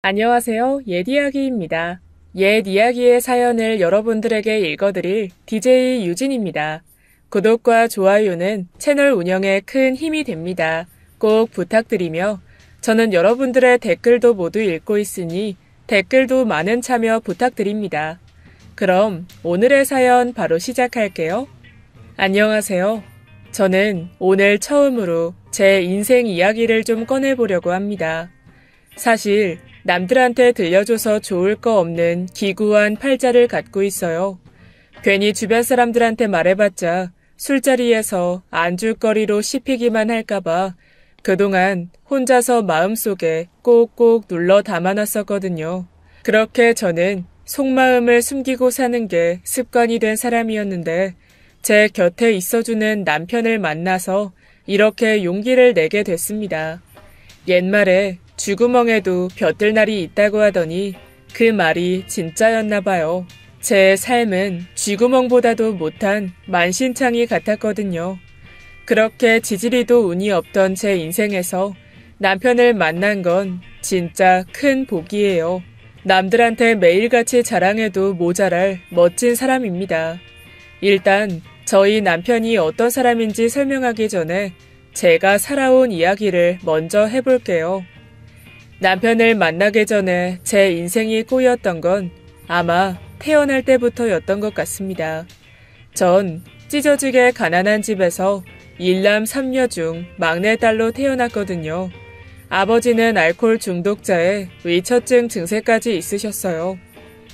안녕하세요. 옛이야기입니다. 옛이야기의 사연을 여러분들에게 읽어드릴 DJ 유진입니다. 구독과 좋아요는 채널 운영에 큰 힘이 됩니다. 꼭 부탁드리며 저는 여러분들의 댓글도 모두 읽고 있으니 댓글도 많은 참여 부탁드립니다. 그럼 오늘의 사연 바로 시작할게요. 안녕하세요. 저는 오늘 처음으로 제 인생 이야기를 좀 꺼내보려고 합니다. 사실 남들한테 들려줘서 좋을 거 없는 기구한 팔자를 갖고 있어요. 괜히 주변 사람들한테 말해봤자 술자리에서 안줄거리로 씹히기만 할까봐 그동안 혼자서 마음속에 꼭꼭 눌러 담아놨었거든요. 그렇게 저는 속마음을 숨기고 사는 게 습관이 된 사람이었는데 제 곁에 있어주는 남편을 만나서 이렇게 용기를 내게 됐습니다. 옛말에 쥐구멍에도 벼뜰 날이 있다고 하더니 그 말이 진짜였나 봐요. 제 삶은 쥐구멍보다도 못한 만신창이 같았거든요. 그렇게 지지리도 운이 없던 제 인생에서 남편을 만난 건 진짜 큰 복이에요. 남들한테 매일같이 자랑해도 모자랄 멋진 사람입니다. 일단 저희 남편이 어떤 사람인지 설명하기 전에 제가 살아온 이야기를 먼저 해볼게요. 남편을 만나기 전에 제 인생이 꼬였던 건 아마 태어날 때부터였던 것 같습니다. 전 찢어지게 가난한 집에서 일남 3녀 중 막내딸로 태어났거든요. 아버지는 알코올 중독자에 위처증 증세까지 있으셨어요.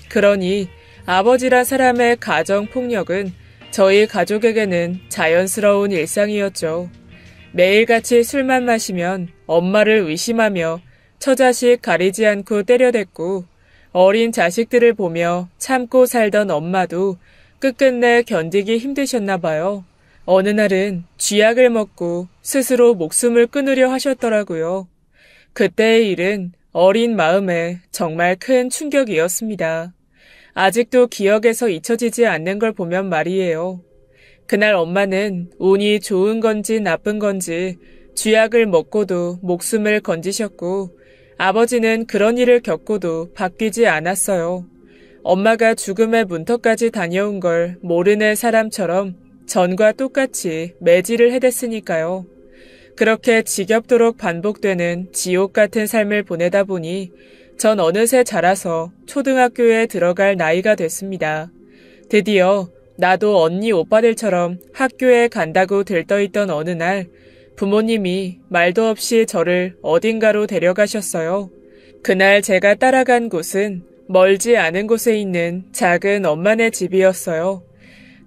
그러니 아버지란 사람의 가정폭력은 저희 가족에게는 자연스러운 일상이었죠. 매일같이 술만 마시면 엄마를 의심하며 처자식 가리지 않고 때려댔고 어린 자식들을 보며 참고 살던 엄마도 끝끝내 견디기 힘드셨나 봐요. 어느 날은 쥐약을 먹고 스스로 목숨을 끊으려 하셨더라고요. 그때의 일은 어린 마음에 정말 큰 충격이었습니다. 아직도 기억에서 잊혀지지 않는 걸 보면 말이에요. 그날 엄마는 운이 좋은 건지 나쁜 건지 쥐약을 먹고도 목숨을 건지셨고 아버지는 그런 일을 겪고도 바뀌지 않았어요. 엄마가 죽음의 문턱까지 다녀온 걸 모르는 사람처럼 전과 똑같이 매질을 해댔으니까요. 그렇게 지겹도록 반복되는 지옥 같은 삶을 보내다 보니 전 어느새 자라서 초등학교에 들어갈 나이가 됐습니다. 드디어 나도 언니 오빠들처럼 학교에 간다고 들떠있던 어느 날 부모님이 말도 없이 저를 어딘가로 데려가셨어요. 그날 제가 따라간 곳은 멀지 않은 곳에 있는 작은 엄마네 집이었어요.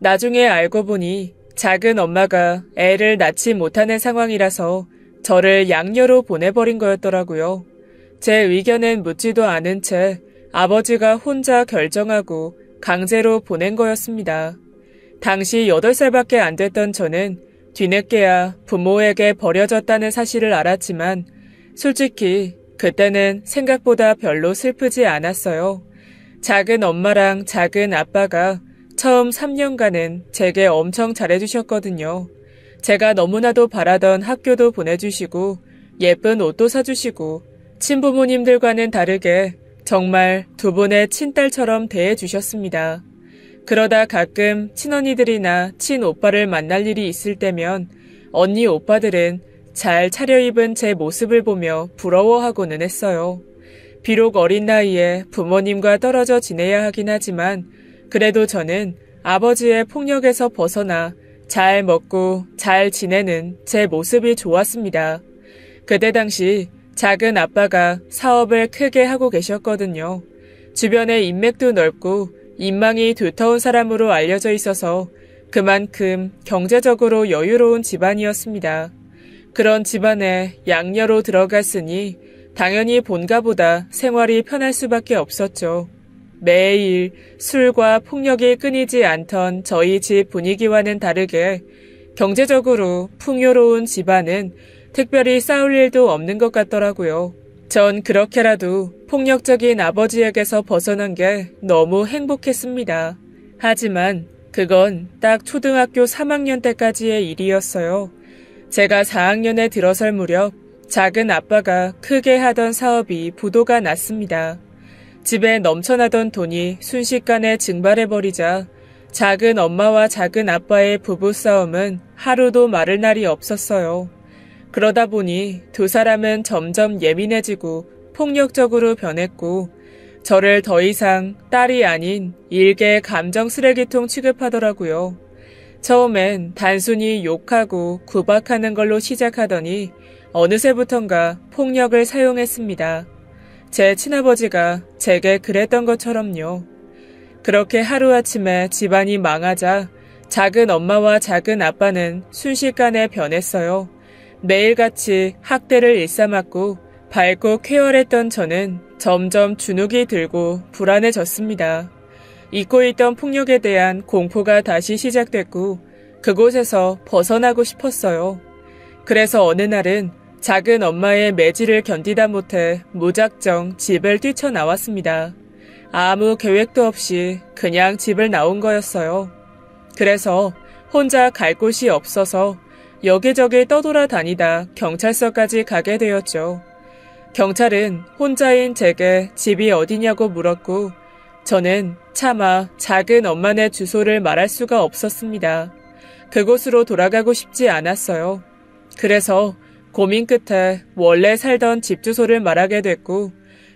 나중에 알고 보니 작은 엄마가 애를 낳지 못하는 상황이라서 저를 양녀로 보내버린 거였더라고요. 제 의견은 묻지도 않은 채 아버지가 혼자 결정하고 강제로 보낸 거였습니다. 당시 8살밖에 안 됐던 저는 뒤늦게야 부모에게 버려졌다는 사실을 알았지만 솔직히 그때는 생각보다 별로 슬프지 않았어요. 작은 엄마랑 작은 아빠가 처음 3년간은 제게 엄청 잘해주셨거든요. 제가 너무나도 바라던 학교도 보내주시고 예쁜 옷도 사주시고 친부모님들과는 다르게 정말 두 분의 친딸처럼 대해주셨습니다. 그러다 가끔 친언니들이나 친오빠를 만날 일이 있을 때면 언니 오빠들은 잘 차려입은 제 모습을 보며 부러워하고는 했어요. 비록 어린 나이에 부모님과 떨어져 지내야 하긴 하지만 그래도 저는 아버지의 폭력에서 벗어나 잘 먹고 잘 지내는 제 모습이 좋았습니다. 그때 당시 작은 아빠가 사업을 크게 하고 계셨거든요. 주변에 인맥도 넓고 인망이 두터운 사람으로 알려져 있어서 그만큼 경제적으로 여유로운 집안이었습니다. 그런 집안에 양녀로 들어갔으니 당연히 본가보다 생활이 편할 수밖에 없었죠. 매일 술과 폭력이 끊이지 않던 저희 집 분위기와는 다르게 경제적으로 풍요로운 집안은 특별히 싸울 일도 없는 것 같더라고요. 전 그렇게라도 폭력적인 아버지에게서 벗어난 게 너무 행복했습니다. 하지만 그건 딱 초등학교 3학년 때까지의 일이었어요. 제가 4학년에 들어설 무렵 작은 아빠가 크게 하던 사업이 부도가 났습니다. 집에 넘쳐나던 돈이 순식간에 증발해버리자 작은 엄마와 작은 아빠의 부부싸움은 하루도 마를 날이 없었어요. 그러다 보니 두 사람은 점점 예민해지고 폭력적으로 변했고 저를 더 이상 딸이 아닌 일개 감정 쓰레기통 취급하더라고요. 처음엔 단순히 욕하고 구박하는 걸로 시작하더니 어느새부턴가 폭력을 사용했습니다. 제 친아버지가 제게 그랬던 것처럼요. 그렇게 하루아침에 집안이 망하자 작은 엄마와 작은 아빠는 순식간에 변했어요. 매일같이 학대를 일삼았고 밝고 쾌활했던 저는 점점 주눅이 들고 불안해졌습니다. 잊고 있던 폭력에 대한 공포가 다시 시작됐고 그곳에서 벗어나고 싶었어요. 그래서 어느 날은 작은 엄마의 매질을 견디다 못해 무작정 집을 뛰쳐나왔습니다. 아무 계획도 없이 그냥 집을 나온 거였어요. 그래서 혼자 갈 곳이 없어서 여기저기 떠돌아다니다 경찰서까지 가게 되었죠. 경찰은 혼자인 제게 집이 어디냐고 물었고 저는 차마 작은 엄마네 주소를 말할 수가 없었습니다. 그곳으로 돌아가고 싶지 않았어요. 그래서 고민 끝에 원래 살던 집 주소를 말하게 됐고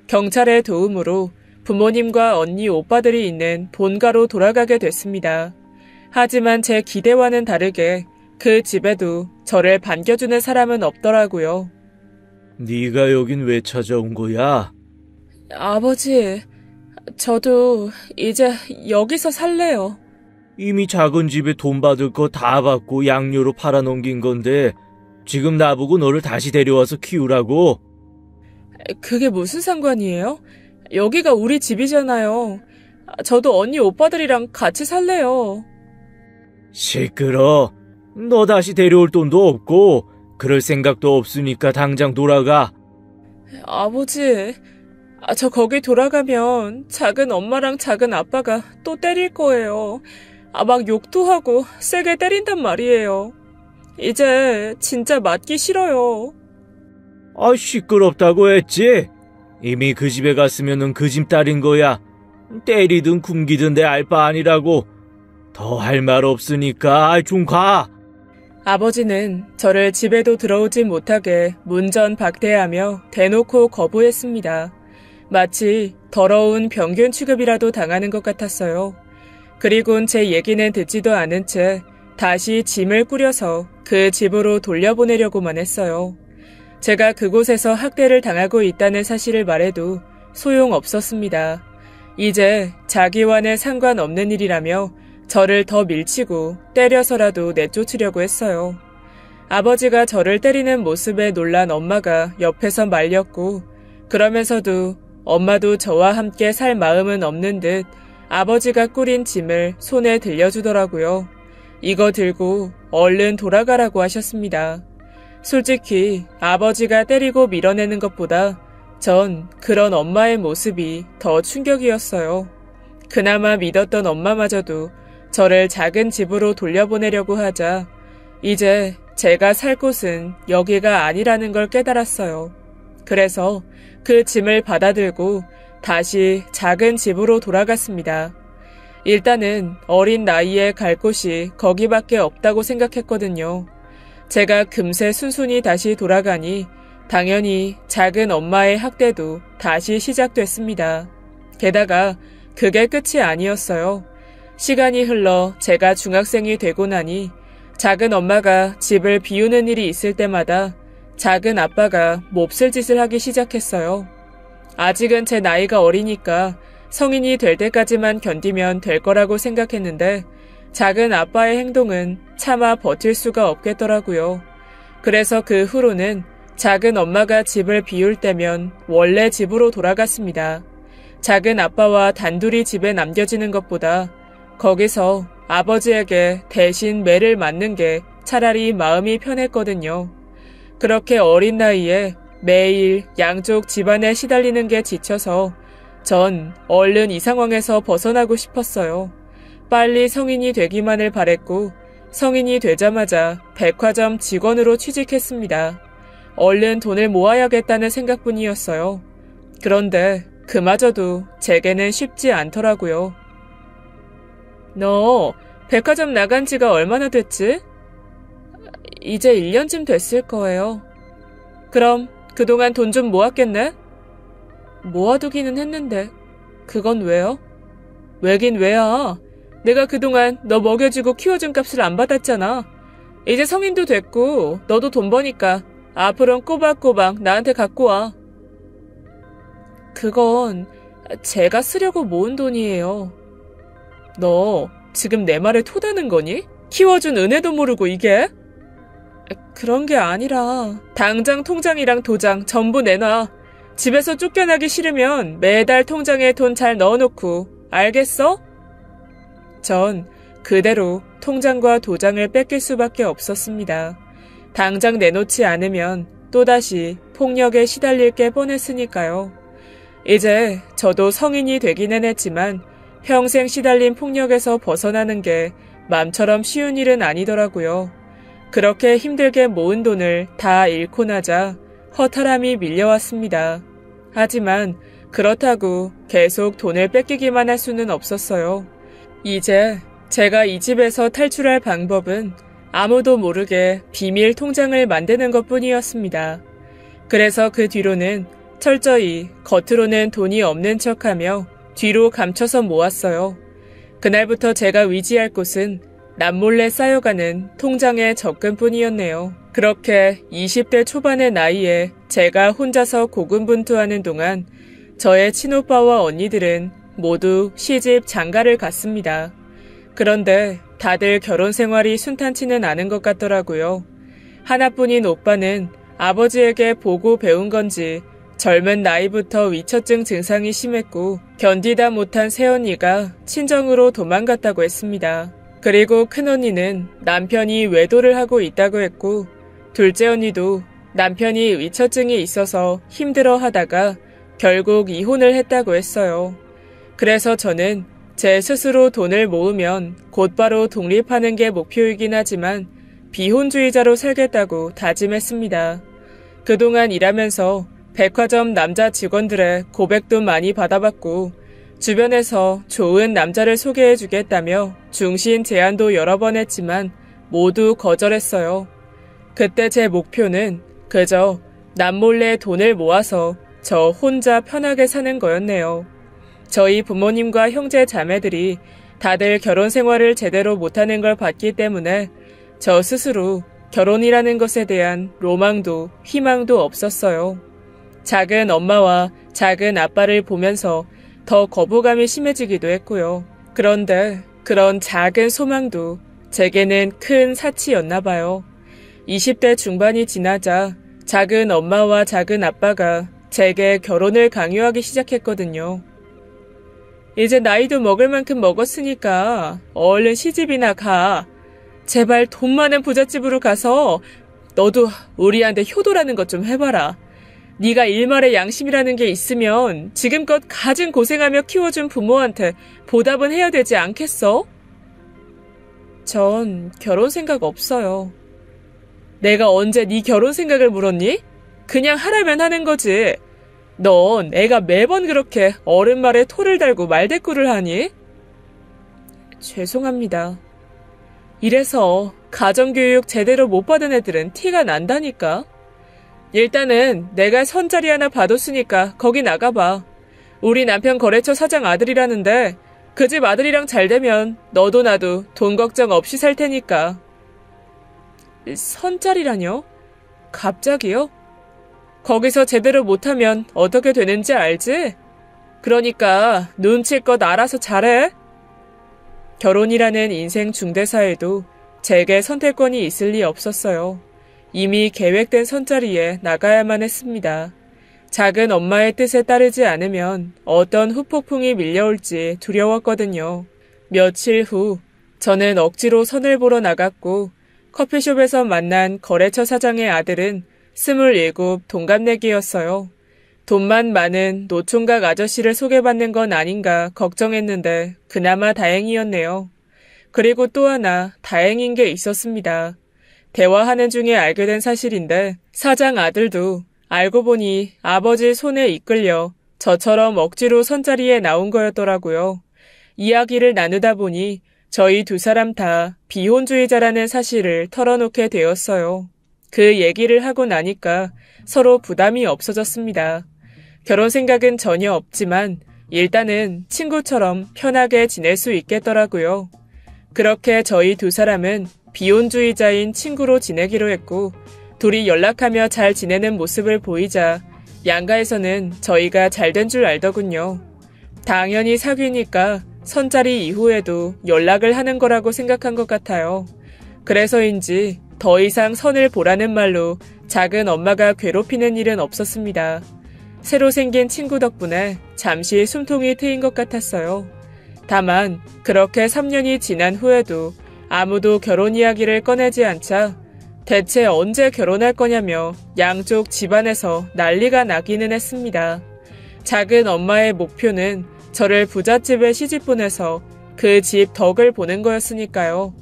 경찰의 도움으로 부모님과 언니 오빠들이 있는 본가로 돌아가게 됐습니다. 하지만 제 기대와는 다르게 그 집에도 저를 반겨주는 사람은 없더라고요. 네가 여긴 왜 찾아온 거야? 아버지, 저도 이제 여기서 살래요. 이미 작은 집에 돈 받을 거 다 받고 양료로 팔아넘긴 건데 지금 나보고 너를 다시 데려와서 키우라고? 그게 무슨 상관이에요? 여기가 우리 집이잖아요. 저도 언니 오빠들이랑 같이 살래요. 시끄러. 너 다시 데려올 돈도 없고 그럴 생각도 없으니까 당장 돌아가. 아버지, 저 거기 돌아가면 작은 엄마랑 작은 아빠가 또 때릴 거예요. 막 욕도 하고 세게 때린단 말이에요. 이제 진짜 맞기 싫어요. 시끄럽다고 했지? 이미 그 집에 갔으면은 그 집 딸인 거야. 때리든 굶기든 내 알 바 아니라고. 더 할 말 없으니까 좀 가. 아버지는 저를 집에도 들어오지 못하게 문전박대하며 대놓고 거부했습니다. 마치 더러운 병균 취급이라도 당하는 것 같았어요. 그리곤 제 얘기는 듣지도 않은 채 다시 짐을 꾸려서 그 집으로 돌려보내려고만 했어요. 제가 그곳에서 학대를 당하고 있다는 사실을 말해도 소용없었습니다. 이제 자기와는 상관없는 일이라며 저를 더 밀치고 때려서라도 내쫓으려고 했어요. 아버지가 저를 때리는 모습에 놀란 엄마가 옆에서 말렸고 그러면서도 엄마도 저와 함께 살 마음은 없는 듯 아버지가 꾸린 짐을 손에 들려주더라고요. 이거 들고 얼른 돌아가라고 하셨습니다. 솔직히 아버지가 때리고 밀어내는 것보다 전 그런 엄마의 모습이 더 충격이었어요. 그나마 믿었던 엄마마저도 저를 작은 집으로 돌려보내려고 하자 이제 제가 살 곳은 여기가 아니라는 걸 깨달았어요. 그래서 그 짐을 받아들고 다시 작은 집으로 돌아갔습니다. 일단은 어린 나이에 갈 곳이 거기밖에 없다고 생각했거든요. 제가 금세 순순히 다시 돌아가니 당연히 작은 엄마의 학대도 다시 시작됐습니다. 게다가 그게 끝이 아니었어요. 시간이 흘러 제가 중학생이 되고 나니 작은 엄마가 집을 비우는 일이 있을 때마다 작은 아빠가 몹쓸 짓을 하기 시작했어요. 아직은 제 나이가 어리니까 성인이 될 때까지만 견디면 될 거라고 생각했는데 작은 아빠의 행동은 차마 버틸 수가 없겠더라고요. 그래서 그 후로는 작은 엄마가 집을 비울 때면 원래 집으로 돌아갔습니다. 작은 아빠와 단둘이 집에 남겨지는 것보다 거기서 아버지에게 대신 매를 맞는 게 차라리 마음이 편했거든요. 그렇게 어린 나이에 매일 양쪽 집안에 시달리는 게 지쳐서 전 얼른 이 상황에서 벗어나고 싶었어요. 빨리 성인이 되기만을 바랬고 성인이 되자마자 백화점 직원으로 취직했습니다. 얼른 돈을 모아야겠다는 생각뿐이었어요. 그런데 그마저도 제게는 쉽지 않더라고요. 너 백화점 나간 지가 얼마나 됐지? 이제 1년쯤 됐을 거예요. 그럼 그동안 돈 좀 모았겠네? 모아두기는 했는데 그건 왜요? 왜긴 왜야. 내가 그동안 너 먹여주고 키워준 값을 안 받았잖아. 이제 성인도 됐고 너도 돈 버니까 앞으로는 꼬박꼬박 나한테 갖고 와. 그건 제가 쓰려고 모은 돈이에요. 너 지금 내 말에 토다는 거니? 키워준 은혜도 모르고 이게? 그런 게 아니라 당장 통장이랑 도장 전부 내놔. 집에서 쫓겨나기 싫으면 매달 통장에 돈 잘 넣어놓고, 알겠어? 전 그대로 통장과 도장을 뺏길 수밖에 없었습니다. 당장 내놓지 않으면 또다시 폭력에 시달릴 게 뻔했으니까요. 이제 저도 성인이 되기는 했지만 평생 시달린 폭력에서 벗어나는 게 맘처럼 쉬운 일은 아니더라고요. 그렇게 힘들게 모은 돈을 다 잃고 나자 허탈함이 밀려왔습니다. 하지만 그렇다고 계속 돈을 뺏기기만 할 수는 없었어요. 이제 제가 이 집에서 탈출할 방법은 아무도 모르게 비밀 통장을 만드는 것뿐이었습니다. 그래서 그 뒤로는 철저히 겉으로는 돈이 없는 척하며 뒤로 감춰서 모았어요. 그날부터 제가 의지할 곳은 남몰래 쌓여가는 통장의 적금뿐이었네요. 그렇게 20대 초반의 나이에 제가 혼자서 고군분투하는 동안 저의 친오빠와 언니들은 모두 시집 장가를 갔습니다. 그런데 다들 결혼 생활이 순탄치는 않은 것 같더라고요. 하나뿐인 오빠는 아버지에게 보고 배운 건지 젊은 나이부터 위처증 증상이 심했고 견디다 못한 새언니가 친정으로 도망갔다고 했습니다. 그리고 큰언니는 남편이 외도를 하고 있다고 했고 둘째 언니도 남편이 위처증이 있어서 힘들어하다가 결국 이혼을 했다고 했어요. 그래서 저는 제 스스로 돈을 모으면 곧바로 독립하는 게 목표이긴 하지만 비혼주의자로 살겠다고 다짐했습니다. 그동안 일하면서 백화점 남자 직원들의 고백도 많이 받아봤고 주변에서 좋은 남자를 소개해주겠다며 중신 제안도 여러 번 했지만 모두 거절했어요. 그때 제 목표는 그저 남몰래 돈을 모아서 저 혼자 편하게 사는 거였네요. 저희 부모님과 형제 자매들이 다들 결혼 생활을 제대로 못하는 걸 봤기 때문에 저 스스로 결혼이라는 것에 대한 로망도 희망도 없었어요. 작은 엄마와 작은 아빠를 보면서 더 거부감이 심해지기도 했고요. 그런데 그런 작은 소망도 제게는 큰 사치였나 봐요. 20대 중반이 지나자 작은 엄마와 작은 아빠가 제게 결혼을 강요하기 시작했거든요. 이제 나이도 먹을 만큼 먹었으니까 얼른 시집이나 가. 제발 돈 많은 부잣집으로 가서 너도 우리한테 효도라는 것 좀 해봐라. 네가 일말의 양심이라는 게 있으면 지금껏 가진 고생하며 키워준 부모한테 보답은 해야 되지 않겠어? 전 결혼 생각 없어요. 내가 언제 네 결혼 생각을 물었니? 그냥 하라면 하는 거지. 넌 애가 매번 그렇게 어른 말에 토를 달고 말대꾸를 하니? 죄송합니다. 이래서 가정교육 제대로 못 받은 애들은 티가 난다니까. 일단은 내가 선자리 하나 봐뒀으니까 거기 나가봐. 우리 남편 거래처 사장 아들이라는데 그 집 아들이랑 잘 되면 너도 나도 돈 걱정 없이 살 테니까. 선자리라뇨? 갑자기요? 거기서 제대로 못하면 어떻게 되는지 알지? 그러니까 눈치껏 알아서 잘해. 결혼이라는 인생 중대사에도 제게 선택권이 있을 리 없었어요. 이미 계획된 선자리에 나가야만 했습니다. 작은 엄마의 뜻에 따르지 않으면 어떤 후폭풍이 밀려올지 두려웠거든요. 며칠 후 저는 억지로 선을 보러 나갔고 커피숍에서 만난 거래처 사장의 아들은 27 동갑내기였어요. 돈만 많은 노총각 아저씨를 소개받는 건 아닌가 걱정했는데 그나마 다행이었네요. 그리고 또 하나 다행인 게 있었습니다. 대화하는 중에 알게 된 사실인데 사장 아들도 알고 보니 아버지 손에 이끌려 저처럼 억지로 선자리에 나온 거였더라고요. 이야기를 나누다 보니 저희 두 사람 다 비혼주의자라는 사실을 털어놓게 되었어요. 그 얘기를 하고 나니까 서로 부담이 없어졌습니다. 결혼 생각은 전혀 없지만 일단은 친구처럼 편하게 지낼 수 있겠더라고요. 그렇게 저희 두 사람은 비혼주의자인 친구로 지내기로 했고 둘이 연락하며 잘 지내는 모습을 보이자 양가에서는 저희가 잘된 줄 알더군요. 당연히 사귀니까 선자리 이후에도 연락을 하는 거라고 생각한 것 같아요. 그래서인지 더 이상 선을 보라는 말로 작은 엄마가 괴롭히는 일은 없었습니다. 새로 생긴 친구 덕분에 잠시 숨통이 트인 것 같았어요. 다만 그렇게 3년이 지난 후에도 아무도 결혼 이야기를 꺼내지 않자 대체 언제 결혼할 거냐며 양쪽 집안에서 난리가 나기는 했습니다. 작은 엄마의 목표는 저를 부잣집에 시집보내서 그 집 덕을 보는 거였으니까요.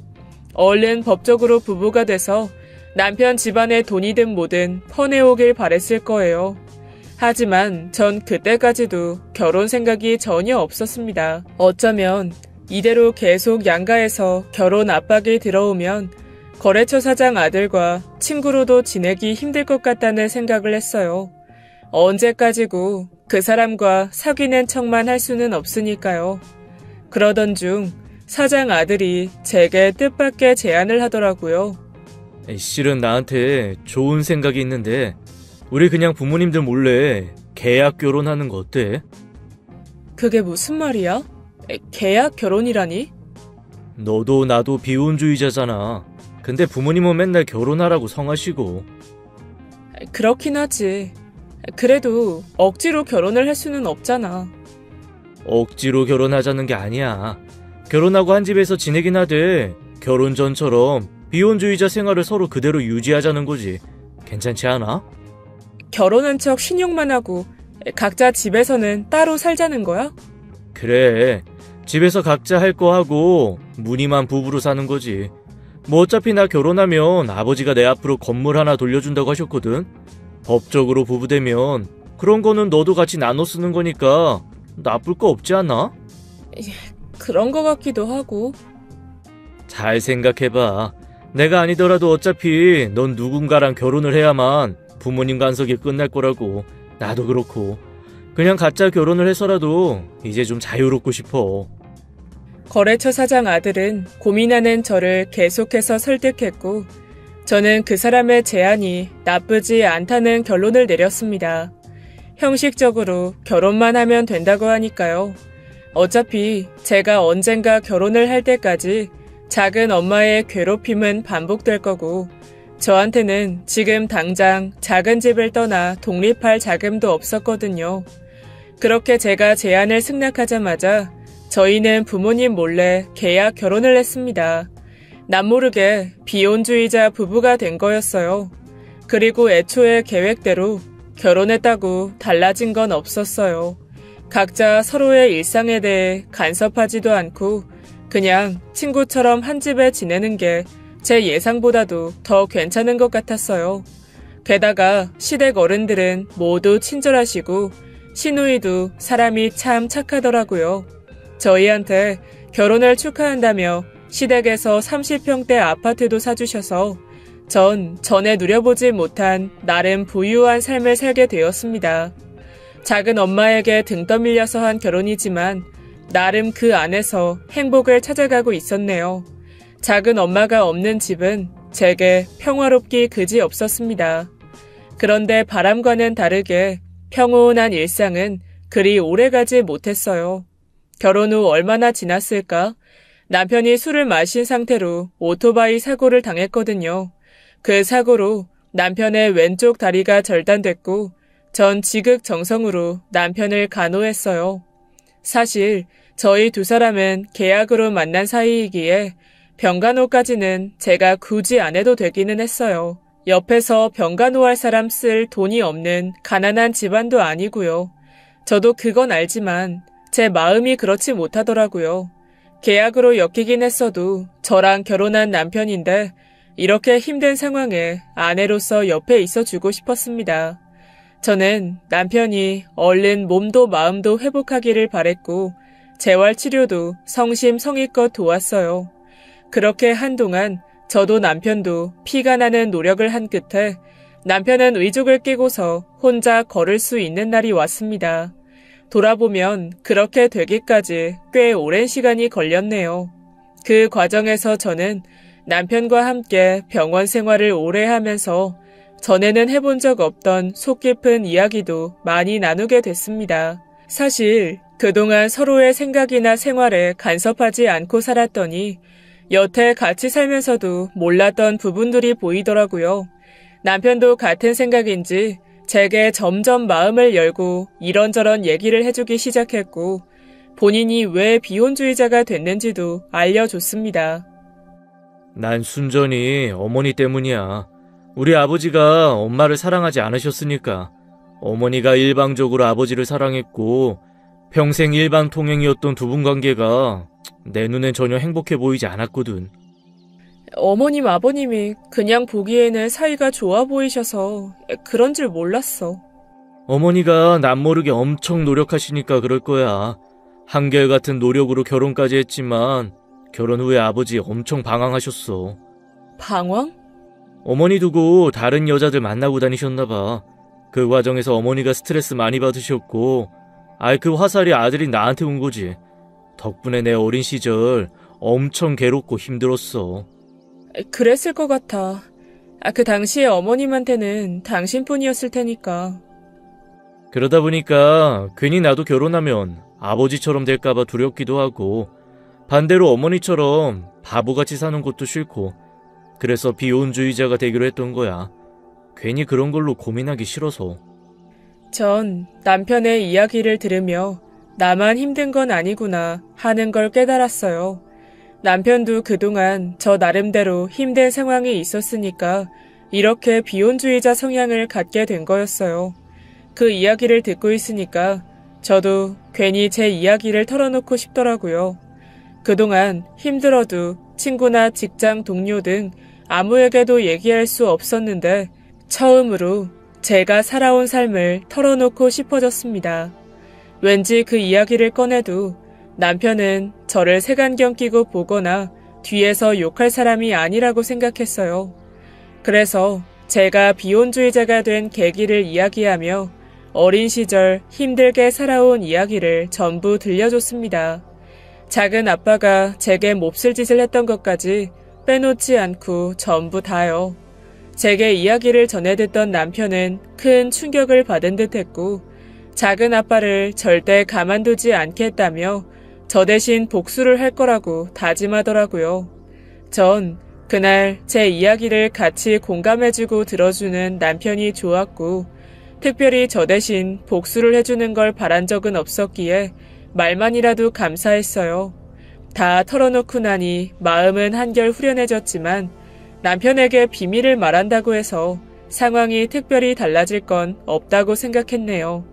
얼른 법적으로 부부가 돼서 남편 집안에 돈이든 뭐든 퍼내오길 바랬을 거예요. 하지만 전 그때까지도 결혼 생각이 전혀 없었습니다. 어쩌면 이대로 계속 양가에서 결혼 압박이 들어오면 거래처 사장 아들과 친구로도 지내기 힘들 것 같다는 생각을 했어요. 언제까지고 그 사람과 사귀는 척만 할 수는 없으니까요. 그러던 중 사장 아들이 제게 뜻밖의 제안을 하더라고요. 실은 나한테 좋은 생각이 있는데 우리 그냥 부모님들 몰래 계약 결혼하는 거 어때? 그게 무슨 말이야? 계약 결혼이라니? 너도 나도 비혼주의자잖아. 근데 부모님은 맨날 결혼하라고 성하시고. 그렇긴 하지. 그래도 억지로 결혼을 할 수는 없잖아. 억지로 결혼하자는 게 아니야. 결혼하고 한 집에서 지내긴 하되 결혼 전처럼 비혼주의자 생활을 서로 그대로 유지하자는 거지. 괜찮지 않아? 결혼한 척 신용만 하고 각자 집에서는 따로 살자는 거야? 그래. 집에서 각자 할 거 하고 무늬만 부부로 사는 거지. 뭐 어차피 나 결혼하면 아버지가 내 앞으로 건물 하나 돌려준다고 하셨거든. 법적으로 부부되면 그런 거는 너도 같이 나눠 쓰는 거니까 나쁠 거 없지 않아? 그런 거 같기도 하고. 잘 생각해봐. 내가 아니더라도 어차피 넌 누군가랑 결혼을 해야만 부모님 간섭이 끝날 거라고. 나도 그렇고. 그냥 가짜 결혼을 해서라도 이제 좀 자유롭고 싶어. 거래처 사장 아들은 고민하는 저를 계속해서 설득했고 저는 그 사람의 제안이 나쁘지 않다는 결론을 내렸습니다. 형식적으로 결혼만 하면 된다고 하니까요. 어차피 제가 언젠가 결혼을 할 때까지 작은 엄마의 괴롭힘은 반복될 거고 저한테는 지금 당장 작은 집을 떠나 독립할 자금도 없었거든요. 그렇게 제가 제안을 승낙하자마자 저희는 부모님 몰래 계약 결혼을 했습니다. 남모르게 비혼주의자 부부가 된 거였어요. 그리고 애초에 계획대로 결혼했다고 달라진 건 없었어요. 각자 서로의 일상에 대해 간섭하지도 않고 그냥 친구처럼 한 집에 지내는 게 제 예상보다도 더 괜찮은 것 같았어요. 게다가 시댁 어른들은 모두 친절하시고 시누이도 사람이 참 착하더라고요. 저희한테 결혼을 축하한다며 시댁에서 30평대 아파트도 사주셔서 전 전에 누려보지 못한 나름 부유한 삶을 살게 되었습니다. 작은 엄마에게 등 떠밀려서 한 결혼이지만 나름 그 안에서 행복을 찾아가고 있었네요. 작은 엄마가 없는 집은 제게 평화롭기 그지 없었습니다. 그런데 바람과는 다르게 평온한 일상은 그리 오래가지 못했어요. 결혼 후 얼마나 지났을까? 남편이 술을 마신 상태로 오토바이 사고를 당했거든요. 그 사고로 남편의 왼쪽 다리가 절단됐고 전 지극정성으로 남편을 간호했어요. 사실 저희 두 사람은 계약으로 만난 사이이기에 병간호까지는 제가 굳이 안 해도 되기는 했어요. 옆에서 병간호할 사람 쓸 돈이 없는 가난한 집안도 아니고요. 저도 그건 알지만 제 마음이 그렇지 못하더라고요. 계약으로 엮이긴 했어도 저랑 결혼한 남편인데 이렇게 힘든 상황에 아내로서 옆에 있어주고 싶었습니다. 저는 남편이 얼른 몸도 마음도 회복하기를 바랬고 재활치료도 성심성의껏 도왔어요. 그렇게 한동안 저도 남편도 피가 나는 노력을 한 끝에 남편은 의족을 끼고서 혼자 걸을 수 있는 날이 왔습니다. 돌아보면 그렇게 되기까지 꽤 오랜 시간이 걸렸네요. 그 과정에서 저는 남편과 함께 병원 생활을 오래 하면서 전에는 해본 적 없던 속 깊은 이야기도 많이 나누게 됐습니다. 사실 그동안 서로의 생각이나 생활에 간섭하지 않고 살았더니 여태 같이 살면서도 몰랐던 부분들이 보이더라고요. 남편도 같은 생각인지 제게 점점 마음을 열고 이런저런 얘기를 해주기 시작했고 본인이 왜 비혼주의자가 됐는지도 알려줬습니다. 난 순전히 어머니 때문이야. 우리 아버지가 엄마를 사랑하지 않으셨으니까 어머니가 일방적으로 아버지를 사랑했고 평생 일방통행이었던 두 분 관계가 내 눈엔 전혀 행복해 보이지 않았거든. 어머님, 아버님이 그냥 보기에는 사이가 좋아 보이셔서 그런 줄 몰랐어. 어머니가 남모르게 엄청 노력하시니까 그럴 거야. 한결같은 노력으로 결혼까지 했지만 결혼 후에 아버지 엄청 방황하셨어. 방황? 어머니 두고 다른 여자들 만나고 다니셨나 봐. 그 과정에서 어머니가 스트레스 많이 받으셨고 그 화살이 아들이 나한테 온 거지. 덕분에 내 어린 시절 엄청 괴롭고 힘들었어. 그랬을 것 같아. 그 당시에 어머님한테는 당신뿐이었을 테니까. 그러다 보니까 괜히 나도 결혼하면 아버지처럼 될까봐 두렵기도 하고 반대로 어머니처럼 바보같이 사는 것도 싫고 그래서 비혼주의자가 되기로 했던 거야. 괜히 그런 걸로 고민하기 싫어서. 전 남편의 이야기를 들으며 나만 힘든 건 아니구나 하는 걸 깨달았어요. 남편도 그동안 저 나름대로 힘든 상황이 있었으니까 이렇게 비혼주의자 성향을 갖게 된 거였어요. 그 이야기를 듣고 있으니까 저도 괜히 제 이야기를 털어놓고 싶더라고요. 그동안 힘들어도 친구나 직장 동료 등 아무에게도 얘기할 수 없었는데 처음으로 제가 살아온 삶을 털어놓고 싶어졌습니다. 왠지 그 이야기를 꺼내도 남편은 저를 색안경 끼고 보거나 뒤에서 욕할 사람이 아니라고 생각했어요. 그래서 제가 비혼주의자가 된 계기를 이야기하며 어린 시절 힘들게 살아온 이야기를 전부 들려줬습니다. 작은 아빠가 제게 몹쓸 짓을 했던 것까지 빼놓지 않고 전부 다요. 제게 이야기를 전해 듣던 남편은 큰 충격을 받은 듯 했고 작은 아빠를 절대 가만두지 않겠다며 저 대신 복수를 할 거라고 다짐하더라고요. 전 그날 제 이야기를 같이 공감해주고 들어주는 남편이 좋았고 특별히 저 대신 복수를 해주는 걸 바란 적은 없었기에 말만이라도 감사했어요. 다 털어놓고 나니 마음은 한결 후련해졌지만 남편에게 비밀을 말한다고 해서 상황이 특별히 달라질 건 없다고 생각했네요.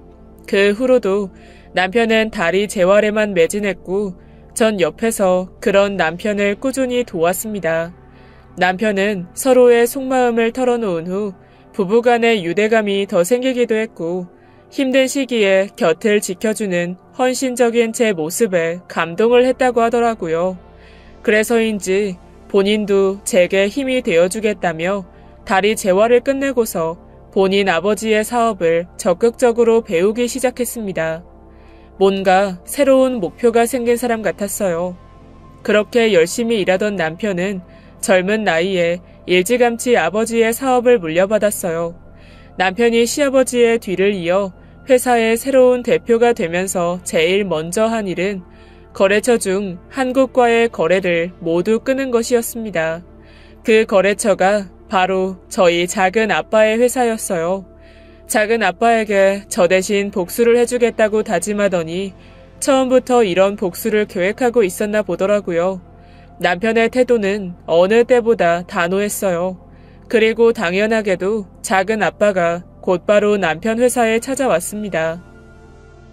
그 후로도 남편은 다리 재활에만 매진했고 전 옆에서 그런 남편을 꾸준히 도왔습니다. 남편은 서로의 속마음을 털어놓은 후 부부간의 유대감이 더 생기기도 했고 힘든 시기에 곁을 지켜주는 헌신적인 제 모습에 감동을 했다고 하더라고요. 그래서인지 본인도 제게 힘이 되어주겠다며 다리 재활을 끝내고서 본인 아버지의 사업을 적극적으로 배우기 시작했습니다. 뭔가 새로운 목표가 생긴 사람 같았어요. 그렇게 열심히 일하던 남편은 젊은 나이에 일찌감치 아버지의 사업을 물려받았어요. 남편이 시아버지의 뒤를 이어 회사의 새로운 대표가 되면서 제일 먼저 한 일은 거래처 중 한국과의 거래를 모두 끄는 것이었습니다. 그 거래처가 바로 저희 작은 아빠의 회사였어요. 작은 아빠에게 저 대신 복수를 해주겠다고 다짐하더니 처음부터 이런 복수를 계획하고 있었나 보더라고요. 남편의 태도는 어느 때보다 단호했어요. 그리고 당연하게도 작은 아빠가 곧바로 남편 회사에 찾아왔습니다.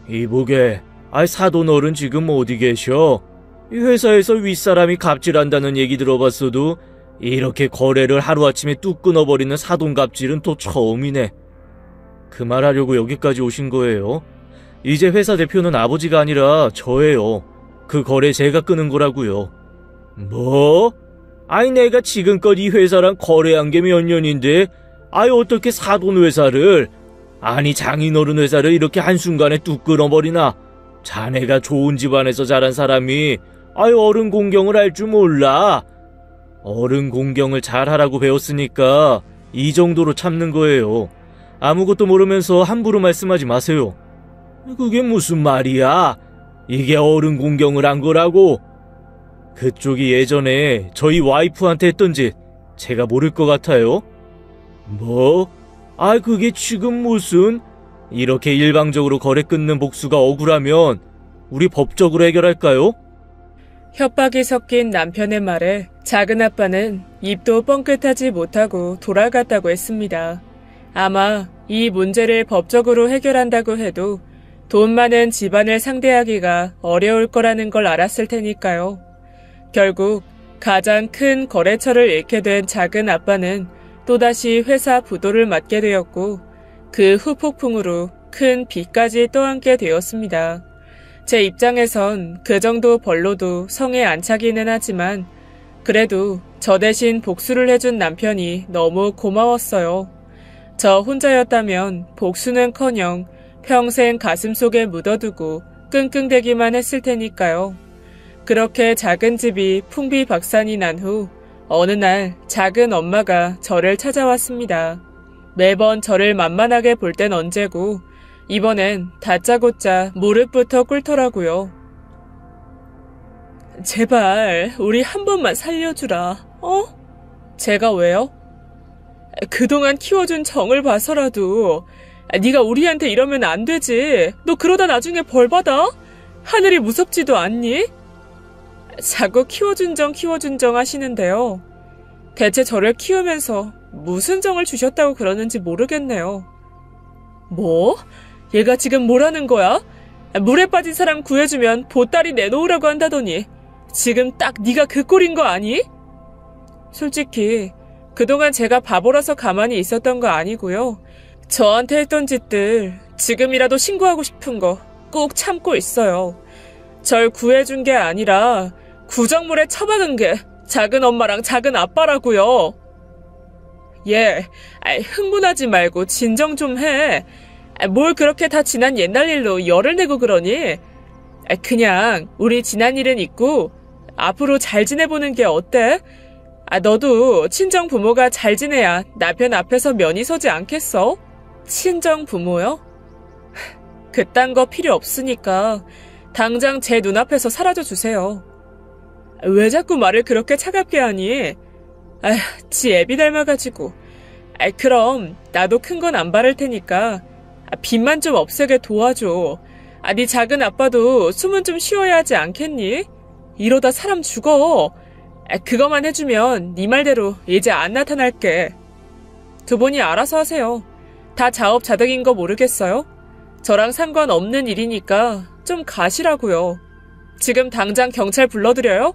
이보게, 사돈 어른 지금 어디 계셔? 이 회사에서 윗사람이 갑질한다는 얘기 들어봤어도 이렇게 거래를 하루아침에 뚝 끊어버리는 사돈갑질은 또 처음이네. 그 말하려고 여기까지 오신 거예요? 이제 회사 대표는 아버지가 아니라 저예요. 그 거래 제가 끊은 거라고요. 뭐? 아니 내가 지금껏 이 회사랑 거래한 게 몇 년인데 어떻게 사돈 회사를, 아니 장인어른 회사를 이렇게 한순간에 뚝 끊어버리나? 자네가 좋은 집안에서 자란 사람이 어른 공경을 할 줄 몰라. 어른 공경을 잘하라고 배웠으니까 이 정도로 참는 거예요. 아무것도 모르면서 함부로 말씀하지 마세요. 그게 무슨 말이야? 이게 어른 공경을 한 거라고? 그쪽이 예전에 저희 와이프한테 했던 짓 제가 모를 것 같아요? 뭐? 그게 지금 무슨? 이렇게 일방적으로 거래 끊는 복수가 억울하면 우리 법적으로 해결할까요? 협박이 섞인 남편의 말에 작은아빠는 입도 뻥끗하지 못하고 돌아갔다고 했습니다. 아마 이 문제를 법적으로 해결한다고 해도 돈 많은 집안을 상대하기가 어려울 거라는 걸 알았을 테니까요. 결국 가장 큰 거래처를 잃게 된 작은아빠는 또다시 회사 부도를 맞게 되었고 그 후폭풍으로 큰 빚까지 떠안게 되었습니다. 제 입장에선 그 정도 벌로도 성에 안 차기는 하지만 그래도 저 대신 복수를 해준 남편이 너무 고마웠어요. 저 혼자였다면 복수는커녕 평생 가슴속에 묻어두고 끙끙대기만 했을 테니까요. 그렇게 작은 집이 풍비박산이 난 후 어느 날 작은 엄마가 저를 찾아왔습니다. 매번 저를 만만하게 볼 땐 언제고 이번엔 다짜고짜 무릎부터 꿇더라고요. 제발 우리 한 번만 살려주라. 제가 왜요? 그동안 키워준 정을 봐서라도 네가 우리한테 이러면 안 되지. 너 그러다 나중에 벌 받아? 하늘이 무섭지도 않니? 자꾸 키워준 정 하시는데요. 대체 저를 키우면서 무슨 정을 주셨다고 그러는지 모르겠네요. 뭐? 얘가 지금 뭐라는 거야? 물에 빠진 사람 구해주면 보따리 내놓으라고 한다더니 지금 딱 네가 그 꼴인 거 아니? 솔직히 그동안 제가 바보라서 가만히 있었던 거 아니고요. 저한테 했던 짓들 지금이라도 신고하고 싶은 거 꼭 참고 있어요. 절 구해준 게 아니라 구정물에 처박은 게 작은 엄마랑 작은 아빠라고요. 흥분하지 말고 진정 좀 해. 뭘 그렇게 다 지난 옛날 일로 열을 내고 그러니? 그냥 우리 지난 일은 잊고 앞으로 잘 지내보는 게 어때? 너도 친정 부모가 잘 지내야 남편 앞에서 면이 서지 않겠어? 친정 부모요? 그딴 거 필요 없으니까 당장 제 눈앞에서 사라져 주세요. 왜 자꾸 말을 그렇게 차갑게 하니? 지 애비 닮아가지고. 그럼 나도 큰 건 안 바랄 테니까 빚만 좀 없애게 도와줘. 네 작은 아빠도 숨은 좀 쉬어야 하지 않겠니? 이러다 사람 죽어. 그거만 해주면 네 말대로 이제 안 나타날게. 두 분이 알아서 하세요. 다 자업자득인 거 모르겠어요? 저랑 상관없는 일이니까 좀 가시라고요. 지금 당장 경찰 불러드려요?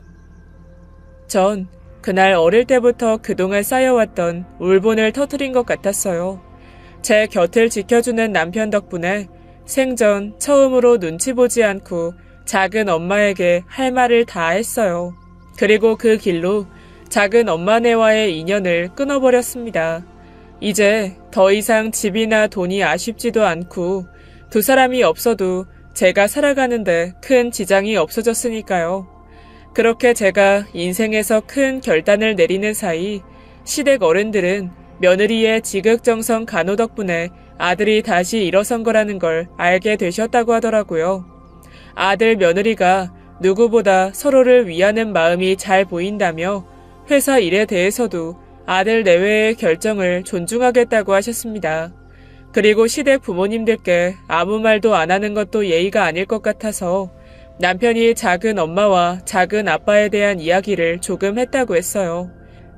전 그날 어릴 때부터 그동안 쌓여왔던 울분을 터뜨린 것 같았어요. 제 곁을 지켜주는 남편 덕분에 생전 처음으로 눈치 보지 않고 작은 엄마에게 할 말을 다 했어요. 그리고 그 길로 작은 엄마네와의 인연을 끊어버렸습니다. 이제 더 이상 집이나 돈이 아쉽지도 않고 두 사람이 없어도 제가 살아가는데 큰 지장이 없어졌으니까요. 그렇게 제가 인생에서 큰 결단을 내리는 사이 시댁 어른들은 며느리의 지극정성 간호 덕분에 아들이 다시 일어선 거라는 걸 알게 되셨다고 하더라고요. 아들 며느리가 누구보다 서로를 위하는 마음이 잘 보인다며 회사 일에 대해서도 아들 내외의 결정을 존중하겠다고 하셨습니다. 그리고 시댁 부모님들께 아무 말도 안 하는 것도 예의가 아닐 것 같아서 남편이 작은 엄마와 작은 아빠에 대한 이야기를 조금 했다고 했어요.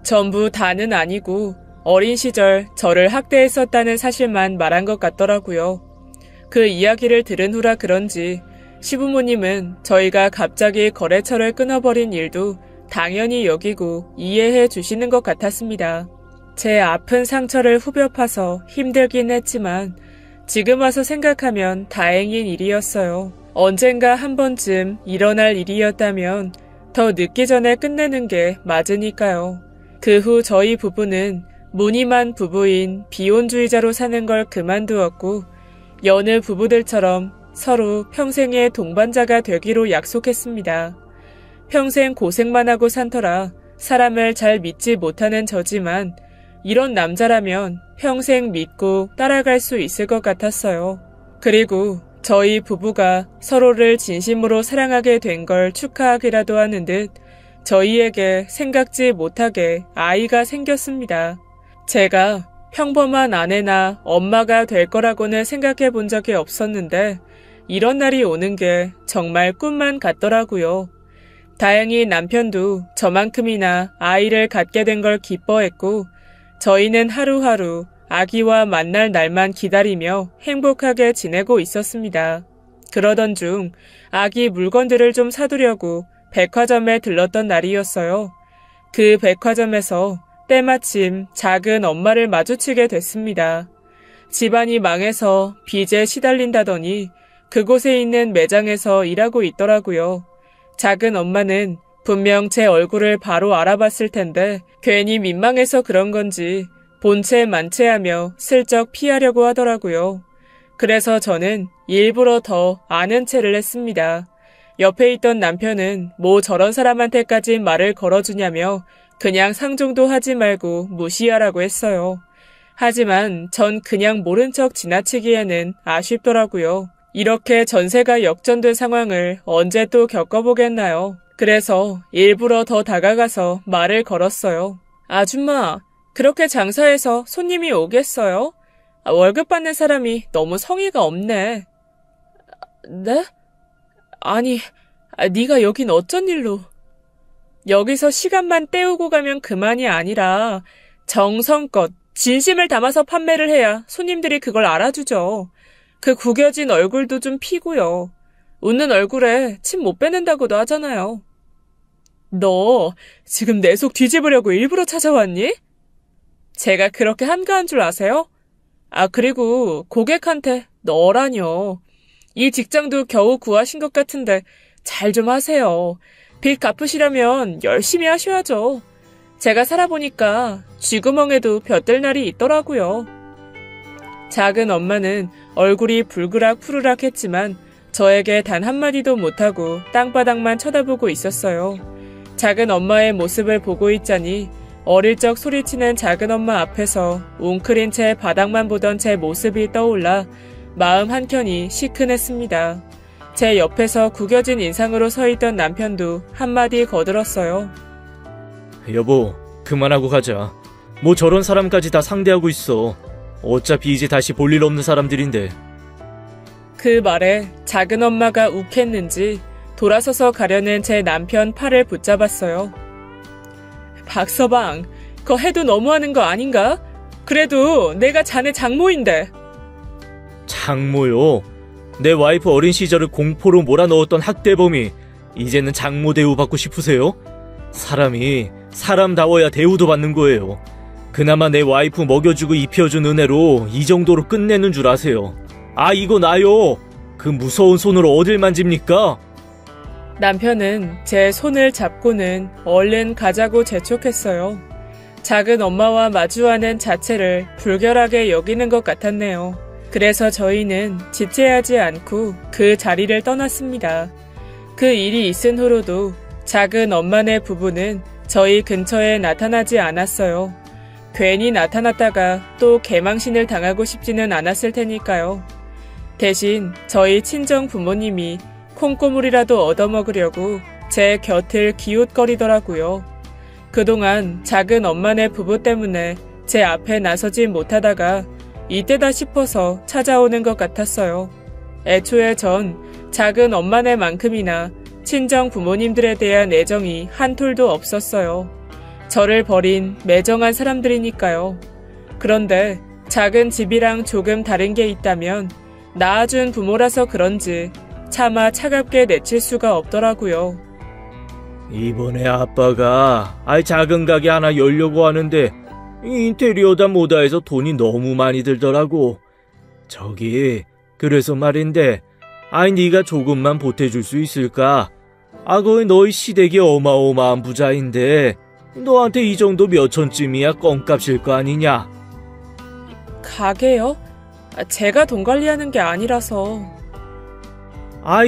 전부 다는 아니고 어린 시절 저를 학대했었다는 사실만 말한 것 같더라고요. 그 이야기를 들은 후라 그런지 시부모님은 저희가 갑자기 거래처를 끊어버린 일도 당연히 여기고 이해해 주시는 것 같았습니다. 제 아픈 상처를 후벼 파서 힘들긴 했지만 지금 와서 생각하면 다행인 일이었어요. 언젠가 한 번쯤 일어날 일이었다면 더 늦기 전에 끝내는 게 맞으니까요. 그 후 저희 부부는 무늬만 부부인 비혼주의자로 사는 걸 그만두었고 여느 부부들처럼 서로 평생의 동반자가 되기로 약속했습니다. 평생 고생만 하고 산터라 사람을 잘 믿지 못하는 저지만 이런 남자라면 평생 믿고 따라갈 수 있을 것 같았어요. 그리고 저희 부부가 서로를 진심으로 사랑하게 된 걸 축하하기라도 하는 듯 저희에게 생각지 못하게 아이가 생겼습니다. 제가 평범한 아내나 엄마가 될 거라고는 생각해 본 적이 없었는데 이런 날이 오는 게 정말 꿈만 같더라고요. 다행히 남편도 저만큼이나 아이를 갖게 된 걸 기뻐했고 저희는 하루하루 아기와 만날 날만 기다리며 행복하게 지내고 있었습니다. 그러던 중 아기 물건들을 좀 사두려고 백화점에 들렀던 날이었어요. 그 백화점에서 때마침 작은 엄마를 마주치게 됐습니다. 집안이 망해서 빚에 시달린다더니 그곳에 있는 매장에서 일하고 있더라고요. 작은 엄마는 분명 제 얼굴을 바로 알아봤을 텐데 괜히 민망해서 그런 건지 본체 만체하며 슬쩍 피하려고 하더라고요. 그래서 저는 일부러 더 아는 체를 했습니다. 옆에 있던 남편은 뭐 저런 사람한테까지 말을 걸어주냐며 그냥 상종도 하지 말고 무시하라고 했어요. 하지만 전 그냥 모른 척 지나치기에는 아쉽더라고요. 이렇게 전세가 역전된 상황을 언제 또 겪어보겠나요? 그래서 일부러 더 다가가서 말을 걸었어요. 아줌마, 그렇게 장사해서 손님이 오겠어요? 월급 받는 사람이 너무 성의가 없네. 네? 아니, 네가 여긴 어쩐 일로? 여기서 시간만 때우고 가면 그만이 아니라 정성껏 진심을 담아서 판매를 해야 손님들이 그걸 알아주죠. 그 구겨진 얼굴도 좀 피고요. 웃는 얼굴에 침 못 빼낸다고도 하잖아요. 너 지금 내 속 뒤집으려고 일부러 찾아왔니? 제가 그렇게 한가한 줄 아세요? 그리고 고객한테 너라뇨. 이 직장도 겨우 구하신 것 같은데 잘 좀 하세요. 빚 갚으시려면 열심히 하셔야죠. 제가 살아보니까 쥐구멍에도 볕들 날이 있더라고요. 작은 엄마는 얼굴이 불그락 푸르락 했지만 저에게 단 한마디도 못하고 땅바닥만 쳐다보고 있었어요. 작은 엄마의 모습을 보고 있자니 어릴 적 소리치는 작은 엄마 앞에서 웅크린 채 바닥만 보던 제 모습이 떠올라 마음 한켠이 시큰했습니다. 제 옆에서 구겨진 인상으로 서 있던 남편도 한마디 거들었어요. 여보, 그만하고 가자. 뭐 저런 사람까지 다 상대하고 있어. 어차피 이제 다시 볼 일 없는 사람들인데. 그 말에 작은 엄마가 욱했는지 돌아서서 가려는 제 남편 팔을 붙잡았어요. 박서방, 그거 해도 너무하는 거 아닌가? 그래도 내가 자네 장모인데. 장모요? 내 와이프 어린 시절을 공포로 몰아넣었던 학대범이 이제는 장모 대우 받고 싶으세요? 사람이 사람다워야 대우도 받는 거예요. 그나마 내 와이프 먹여주고 입혀준 은혜로 이 정도로 끝내는 줄 아세요. 이거 나요. 그 무서운 손으로 어딜 만집니까? 남편은 제 손을 잡고는 얼른 가자고 재촉했어요. 작은 엄마와 마주하는 자체를 불결하게 여기는 것 같았네요. 그래서 저희는 지체하지 않고 그 자리를 떠났습니다. 그 일이 있은 후로도 작은 엄마네 부부는 저희 근처에 나타나지 않았어요. 괜히 나타났다가 또 개망신을 당하고 싶지는 않았을 테니까요. 대신 저희 친정 부모님이 콩고물이라도 얻어먹으려고 제 곁을 기웃거리더라고요. 그동안 작은 엄마네 부부 때문에 제 앞에 나서지 못하다가 이때다 싶어서 찾아오는 것 같았어요. 애초에 전 작은 엄마네만큼이나 친정 부모님들에 대한 애정이 한 톨도 없었어요. 저를 버린 매정한 사람들이니까요. 그런데 작은 집이랑 조금 다른 게 있다면 낳아준 부모라서 그런지 차마 차갑게 내칠 수가 없더라고요. 이번에 아빠가 작은 가게 하나 열려고 하는데 인테리어다 뭐다 해서 돈이 너무 많이 들더라고. 저기 그래서 말인데 네가 조금만 보태줄 수 있을까? 거기 너희 시댁이 어마어마한 부자인데 너한테 이 정도 몇천쯤이야 껌값일 거 아니냐? 가게요? 제가 돈 관리하는 게 아니라서.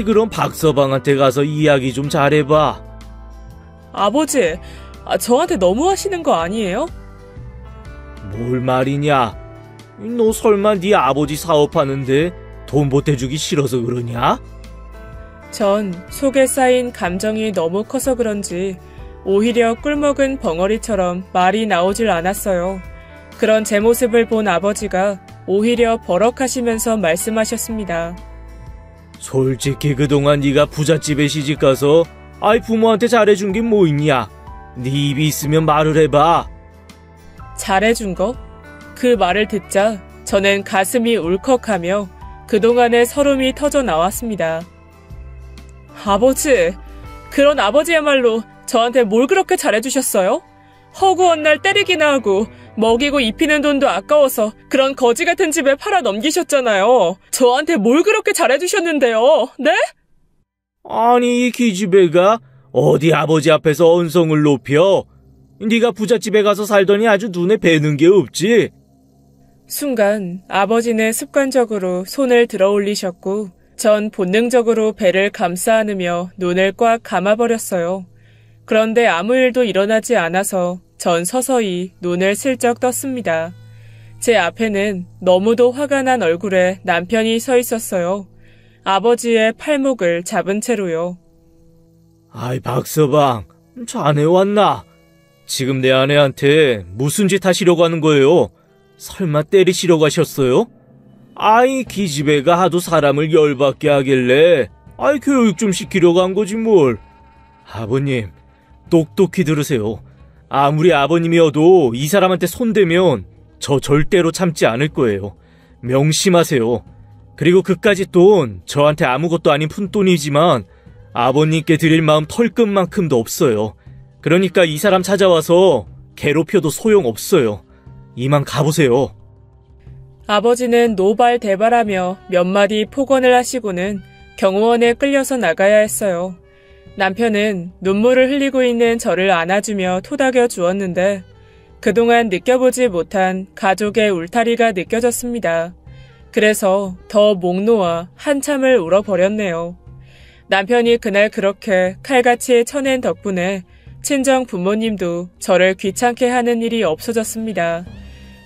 그럼 박서방한테 가서 이야기 좀 잘해봐. 아버지, 저한테 너무 하시는 거 아니에요? 뭘 말이냐? 너 설마 네 아버지 사업하는데 돈 보태주기 싫어서 그러냐? 전 속에 쌓인 감정이 너무 커서 그런지 오히려 꿀먹은 벙어리처럼 말이 나오질 않았어요. 그런 제 모습을 본 아버지가 오히려 버럭하시면서 말씀하셨습니다. 솔직히 그동안 네가 부잣집에 시집가서 부모한테 잘해준 게 뭐 있냐? 네 입이 있으면 말을 해봐. 잘해준 거? 그 말을 듣자 저는 가슴이 울컥하며 그동안의 서름이 터져 나왔습니다. 아버지, 그런 아버지야말로 저한테 뭘 그렇게 잘해주셨어요? 허구한 날 때리기나 하고 먹이고 입히는 돈도 아까워서 그런 거지 같은 집에 팔아 넘기셨잖아요. 저한테 뭘 그렇게 잘해주셨는데요, 네? 이 기집애가 어디 아버지 앞에서 언성을 높여? 네가 부잣집에 가서 살더니 아주 눈에 뵈는 게 없지? 순간 아버지는 습관적으로 손을 들어 올리셨고 전 본능적으로 배를 감싸 안으며 눈을 꽉 감아버렸어요. 그런데 아무 일도 일어나지 않아서 전 서서히 눈을 슬쩍 떴습니다. 제 앞에는 너무도 화가 난 얼굴에 남편이 서 있었어요. 아버지의 팔목을 잡은 채로요. 박서방, 자네 왔나? 지금 내 아내한테 무슨 짓 하시려고 하는 거예요? 설마 때리시려고 하셨어요? 기집애가 하도 사람을 열받게 하길래 교육 좀 시키려고 한 거지 뭘. 아버님, 똑똑히 들으세요. 아무리 아버님이어도 이 사람한테 손대면 저 절대로 참지 않을 거예요. 명심하세요. 그리고 그까짓 돈 저한테 아무것도 아닌 푼돈이지만 아버님께 드릴 마음 털끝만큼도 없어요. 그러니까 이 사람 찾아와서 괴롭혀도 소용없어요. 이만 가보세요. 아버지는 노발대발하며 몇 마디 폭언을 하시고는 경호원에 끌려서 나가야 했어요. 남편은 눈물을 흘리고 있는 저를 안아주며 토닥여 주었는데 그동안 느껴보지 못한 가족의 울타리가 느껴졌습니다. 그래서 더 목 놓아 한참을 울어버렸네요. 남편이 그날 그렇게 칼같이 쳐낸 덕분에 친정 부모님도 저를 귀찮게 하는 일이 없어졌습니다.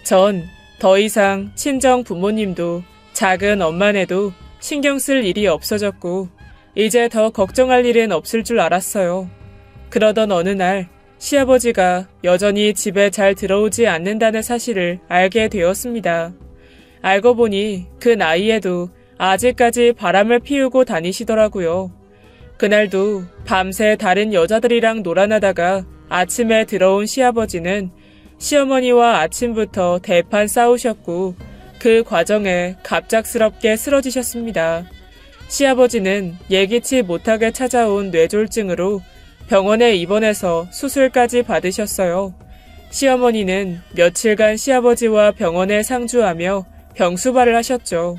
전 더 이상 친정 부모님도 작은 엄마네도 신경 쓸 일이 없어졌고 이제 더 걱정할 일은 없을 줄 알았어요. 그러던 어느 날 시아버지가 여전히 집에 잘 들어오지 않는다는 사실을 알게 되었습니다. 알고 보니 그 나이에도 아직까지 바람을 피우고 다니시더라고요. 그날도 밤새 다른 여자들이랑 놀아나다가 아침에 들어온 시아버지는 시어머니와 아침부터 대판 싸우셨고 그 과정에 갑작스럽게 쓰러지셨습니다. 시아버지는 예기치 못하게 찾아온 뇌졸중으로 병원에 입원해서 수술까지 받으셨어요. 시어머니는 며칠간 시아버지와 병원에 상주하며 병수발을 하셨죠.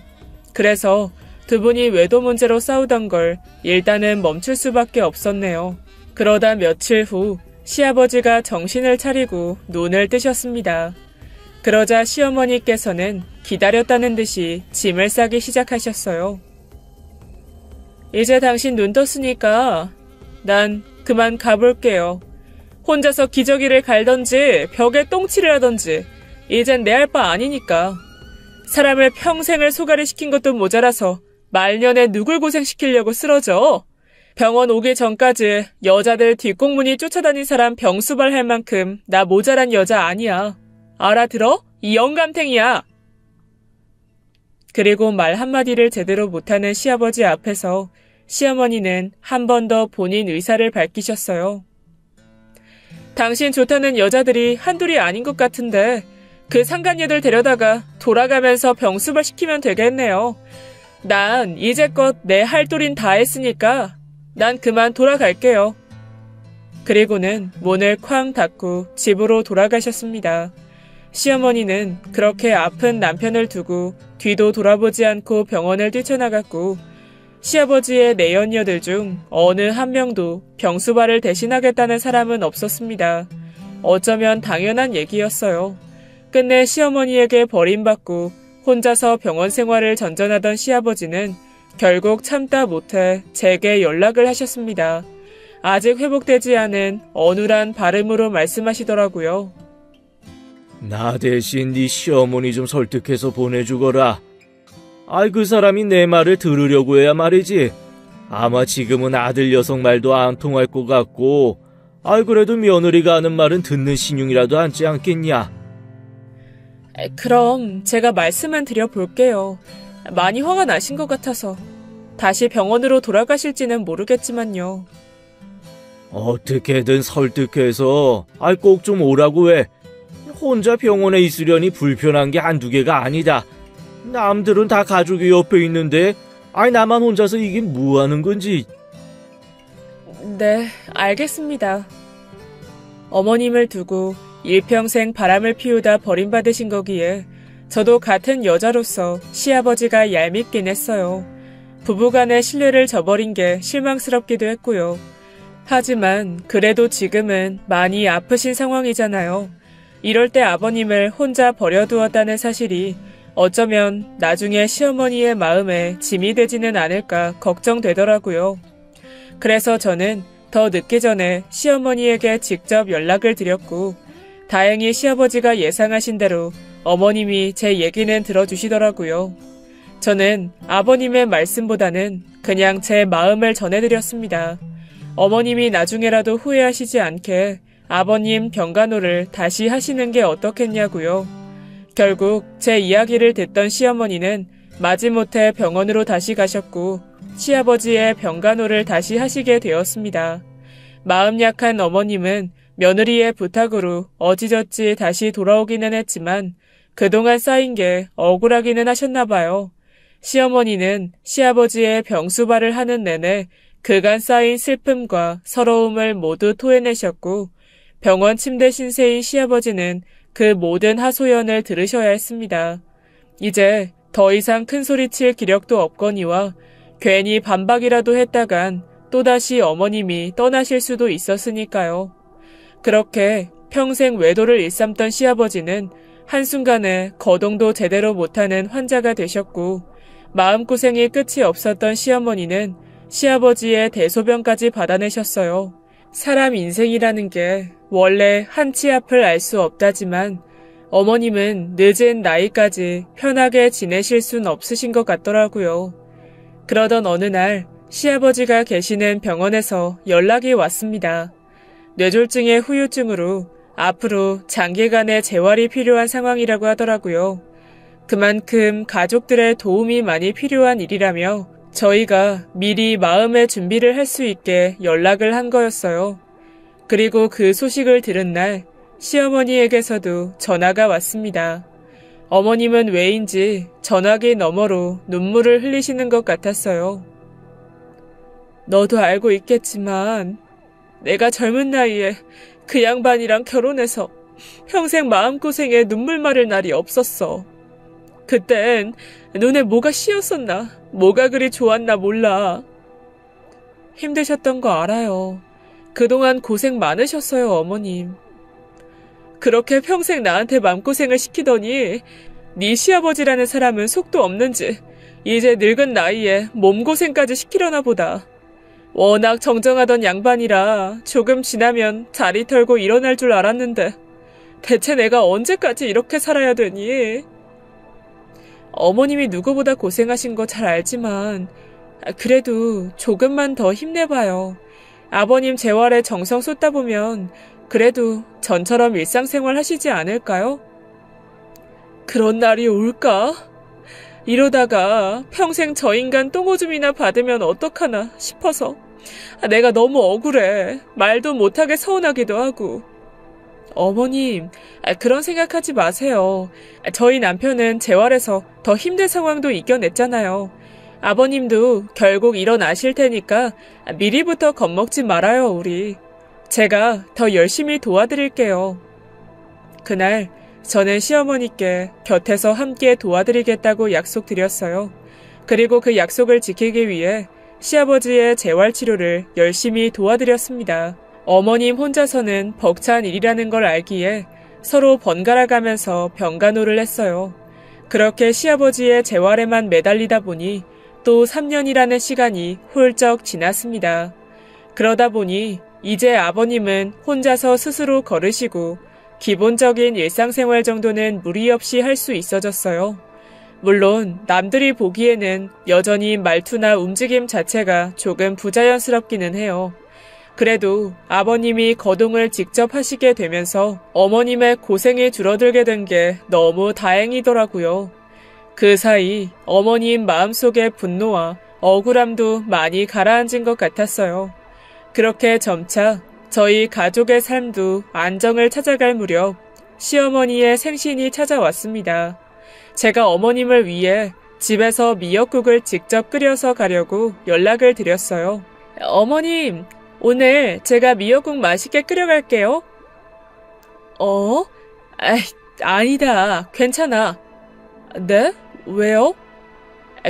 그래서 두 분이 외도 문제로 싸우던 걸 일단은 멈출 수밖에 없었네요. 그러다 며칠 후 시아버지가 정신을 차리고 눈을 뜨셨습니다. 그러자 시어머니께서는 기다렸다는 듯이 짐을 싸기 시작하셨어요. 이제 당신 눈 떴으니까 난 그만 가볼게요. 혼자서 기저귀를 갈던지 벽에 똥칠을 하던지 이젠 내 할 바 아니니까. 사람을 평생을 소가리 시킨 것도 모자라서 말년에 누굴 고생시키려고 쓰러져. 병원 오기 전까지 여자들 뒷공문이 쫓아다닌 사람 병수발 할 만큼 나 모자란 여자 아니야. 알아들어? 이 영감탱이야. 그리고 말 한마디를 제대로 못하는 시아버지 앞에서 시어머니는 한 번 더 본인 의사를 밝히셨어요. 당신 좋다는 여자들이 한둘이 아닌 것 같은데 그 상간녀들 데려다가 돌아가면서 병수발 시키면 되겠네요. 난 이제껏 내 할 도린 다 했으니까 난 그만 돌아갈게요. 그리고는 문을 쾅 닫고 집으로 돌아가셨습니다. 시어머니는 그렇게 아픈 남편을 두고 뒤도 돌아보지 않고 병원을 뛰쳐나갔고, 시아버지의 내연녀들 중 어느 한 명도 병수발을 대신하겠다는 사람은 없었습니다. 어쩌면 당연한 얘기였어요. 끝내 시어머니에게 버림받고 혼자서 병원 생활을 전전하던 시아버지는 결국 참다 못해 제게 연락을 하셨습니다. 아직 회복되지 않은 어눌한 발음으로 말씀하시더라고요. 나 대신 네 시어머니 좀 설득해서 보내주거라. 아이, 그 사람이 내 말을 들으려고 해야 말이지. 아마 지금은 아들 녀석 말도 안 통할 것 같고, 아이, 그래도 며느리가 하는 말은 듣는 신용이라도 앉지 않겠냐. 그럼 제가 말씀은 드려볼게요. 많이 화가 나신 것 같아서. 다시 병원으로 돌아가실지는 모르겠지만요. 어떻게든 설득해서 아이, 꼭 좀 오라고 해. 혼자 병원에 있으려니 불편한 게 한두 개가 아니다. 남들은 다 가족이 옆에 있는데 아이, 나만 혼자서 이게 뭐 하는 건지. 네, 알겠습니다. 어머님을 두고 일평생 바람을 피우다 버림받으신 거기에 저도 같은 여자로서 시아버지가 얄밉긴 했어요. 부부간의 신뢰를 저버린 게 실망스럽기도 했고요. 하지만 그래도 지금은 많이 아프신 상황이잖아요. 이럴 때 아버님을 혼자 버려두었다는 사실이 어쩌면 나중에 시어머니의 마음에 짐이 되지는 않을까 걱정되더라고요. 그래서 저는 더 늦기 전에 시어머니에게 직접 연락을 드렸고, 다행히 시아버지가 예상하신 대로 어머님이 제 얘기는 들어주시더라고요. 저는 아버님의 말씀보다는 그냥 제 마음을 전해드렸습니다. 어머님이 나중에라도 후회하시지 않게 아버님 병간호를 다시 하시는 게 어떻겠냐고요. 결국 제 이야기를 듣던 시어머니는 마지못해 병원으로 다시 가셨고, 시아버지의 병간호를 다시 하시게 되었습니다. 마음 약한 어머님은 며느리의 부탁으로 어지저지 다시 돌아오기는 했지만 그동안 쌓인 게 억울하기는 하셨나 봐요. 시어머니는 시아버지의 병수발을 하는 내내 그간 쌓인 슬픔과 서러움을 모두 토해내셨고, 병원 침대 신세인 시아버지는 그 모든 하소연을 들으셔야 했습니다. 이제 더 이상 큰소리칠 기력도 없거니와 괜히 반박이라도 했다간 또다시 어머님이 떠나실 수도 있었으니까요. 그렇게 평생 외도를 일삼던 시아버지는 한순간에 거동도 제대로 못하는 환자가 되셨고, 마음고생이 끝이 없었던 시어머니는 시아버지의 대소변까지 받아내셨어요. 사람 인생이라는 게 원래 한치 앞을 알 수 없다지만 어머님은 늦은 나이까지 편하게 지내실 순 없으신 것 같더라고요. 그러던 어느 날 시아버지가 계시는 병원에서 연락이 왔습니다. 뇌졸중의 후유증으로 앞으로 장기간의 재활이 필요한 상황이라고 하더라고요. 그만큼 가족들의 도움이 많이 필요한 일이라며 저희가 미리 마음의 준비를 할 수 있게 연락을 한 거였어요. 그리고 그 소식을 들은 날 시어머니에게서도 전화가 왔습니다. 어머님은 왜인지 전화기 너머로 눈물을 흘리시는 것 같았어요. 너도 알고 있겠지만 내가 젊은 나이에 그 양반이랑 결혼해서 평생 마음고생에 눈물 마를 날이 없었어. 그땐 눈에 뭐가 씌었었나, 뭐가 그리 좋았나 몰라. 힘드셨던 거 알아요. 그동안 고생 많으셨어요, 어머님. 그렇게 평생 나한테 마음고생을 시키더니 네 시아버지라는 사람은 속도 없는지 이제 늙은 나이에 몸고생까지 시키려나 보다. 워낙 정정하던 양반이라 조금 지나면 자리 털고 일어날 줄 알았는데 대체 내가 언제까지 이렇게 살아야 되니? 어머님이 누구보다 고생하신 거 잘 알지만 그래도 조금만 더 힘내봐요. 아버님 재활에 정성 쏟다 보면 그래도 전처럼 일상생활 하시지 않을까요? 그런 날이 올까? 이러다가 평생 저 인간 똥오줌이나 받으면 어떡하나 싶어서 내가 너무 억울해. 말도 못하게 서운하기도 하고. 어머님, 그런 생각하지 마세요. 저희 남편은 재활에서 더 힘든 상황도 이겨냈잖아요. 아버님도 결국 일어나실 테니까 미리부터 겁먹지 말아요, 우리. 제가 더 열심히 도와드릴게요. 그날 저는 시어머니께 곁에서 함께 도와드리겠다고 약속드렸어요. 그리고 그 약속을 지키기 위해 시아버지의 재활치료를 열심히 도와드렸습니다. 어머님 혼자서는 벅찬 일이라는 걸 알기에 서로 번갈아 가면서 병간호를 했어요. 그렇게 시아버지의 재활에만 매달리다 보니 또 3년이라는 시간이 훌쩍 지났습니다. 그러다 보니 이제 아버님은 혼자서 스스로 걸으시고 기본적인 일상생활 정도는 무리 없이 할 수 있어졌어요. 물론 남들이 보기에는 여전히 말투나 움직임 자체가 조금 부자연스럽기는 해요. 그래도 아버님이 거동을 직접 하시게 되면서 어머님의 고생이 줄어들게 된 게 너무 다행이더라고요. 그 사이 어머님 마음속의 분노와 억울함도 많이 가라앉은 것 같았어요. 그렇게 점차 저희 가족의 삶도 안정을 찾아갈 무렵 시어머니의 생신이 찾아왔습니다. 제가 어머님을 위해 집에서 미역국을 직접 끓여서 가려고 연락을 드렸어요. 어머님, 오늘 제가 미역국 맛있게 끓여갈게요. 아니다. 괜찮아. 네? 왜요?